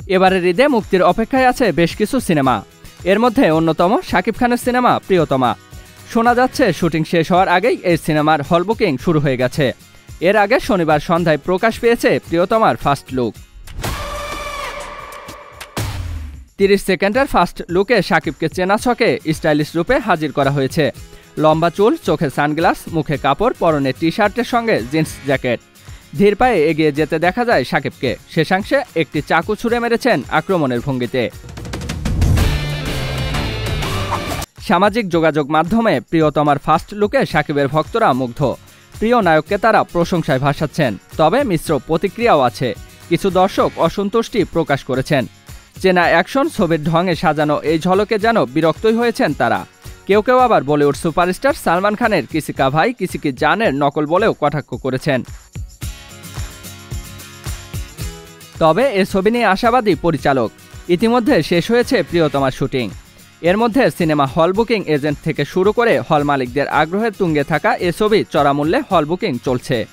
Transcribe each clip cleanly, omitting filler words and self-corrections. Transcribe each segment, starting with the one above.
এবারের ঈদে মুক্তির অপেক্ষায় আছে বেশ কিছু সিনেমা। এর মধ্যে অন্যতম শাকিব খানের সিনেমা প্রিয়তমা। শোনা যাচ্ছে শুটিং শেষ হওয়ার আগেই এই সিনেমার হল বুকিং শুরু হয়ে গেছে। এর আগে শনিবার সন্ধ্যায় প্রকাশ পেয়েছে প্রিয়তমার ফার্স্ট লুক। 30 সেকেন্ডের ফার্স্ট লুকে শাকিবকে চেনা ছকে স্টাইলিশ রূপে হাজির করা হয়েছে। লম্বা চুল, চোখে সানগ্লাস, মুখে কাপড়, পরনে টি শার্টের সঙ্গে জিন্স জ্যাকেট। ধীর পায়ে এগিয়ে যেতে দেখা যায় শাকিবকে। শেষাংশে একটি চাকু ছুঁড়ে মেরেছেন আক্রমণের ভঙ্গিতে। সামাজিক যোগাযোগ মাধ্যমে প্রিয়তমার ফার্স্ট লুকে শাকিবের ভক্তরা মুগ্ধ। প্রিয় নায়ককে তারা প্রশংসায় ভাসাচ্ছেন। তবে মিশ্র প্রতিক্রিয়াও আছে। কিছু দর্শক অসন্তুষ্টি প্রকাশ করেছেন। চেনা অ্যাকশন ছবির ঢঙে সাজানো এই ঝলকে যেন বিরক্তই হয়েছেন তারা। কেউ কেউ আবার বলিউড সুপারস্টার সালমান খানের কিসি কা ভাই কিসি কি জানের নকল বলেও কটাক্ষ করেছেন। তবে এ ছবি নিয়ে আশাবাদী পরিচালক। ইতিমধ্যে শেষ হয়েছে প্রিয়তমার শুটিং। এর মধ্যে সিনেমা হল বুকিং এজেন্ট থেকে শুরু করে হল মালিকদের আগ্রহের তুঙ্গে থাকা এ ছবি চড়া মূল্যে হল বুকিং চলছে।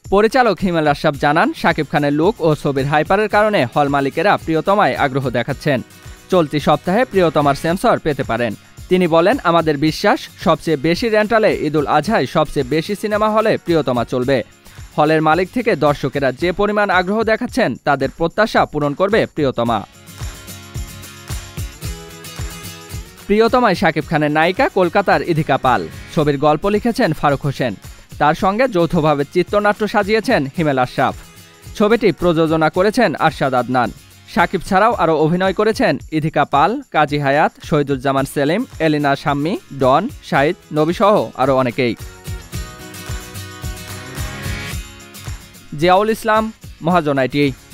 পরিচালক হিমেল আশরাফ জানান, শাকিব খানের লুক ও ছবির হাইপারের কারণে হল মালিকেরা প্রিয়তমায় আগ্রহ দেখাচ্ছেন। চলতি সপ্তাহে প্রিয়তমার সেন্সর পেতে পারেন। তিনি বলেন, আমাদের বিশ্বাস সবচেয়ে বেশি রেন্টালে ঈদুল আজহায় সবচেয়ে বেশি সিনেমা হলে প্রিয়তমা চলবে। হলের মালিক থেকে দর্শকেরা যে পরিমাণ আগ্রহ দেখাচ্ছেন তাদের প্রত্যাশা পূরণ করবে প্রিয়তমা। প্রিয়তমায় শাকিব খানের নায়িকা কলকাতার ইধিকা পাল। ছবির গল্প লিখেছেন ফারুক হোসেন। তার সঙ্গে যৌথভাবে চিত্রনাট্য সাজিয়েছেন হিমেল আশরাফ। ছবিটি প্রযোজনা করেছেন আরশাদ আদনান। শাকিব ছাড়াও আরও অভিনয় করেছেন ইধিকা পাল, কাজী হায়াত, শহীদুজ্জামান সেলিম, এলিনা শাম্মী, ডন, শাহিদ নবীসহ আরও অনেকেই। জিয়াউল ইসলাম, মহাজন ITA।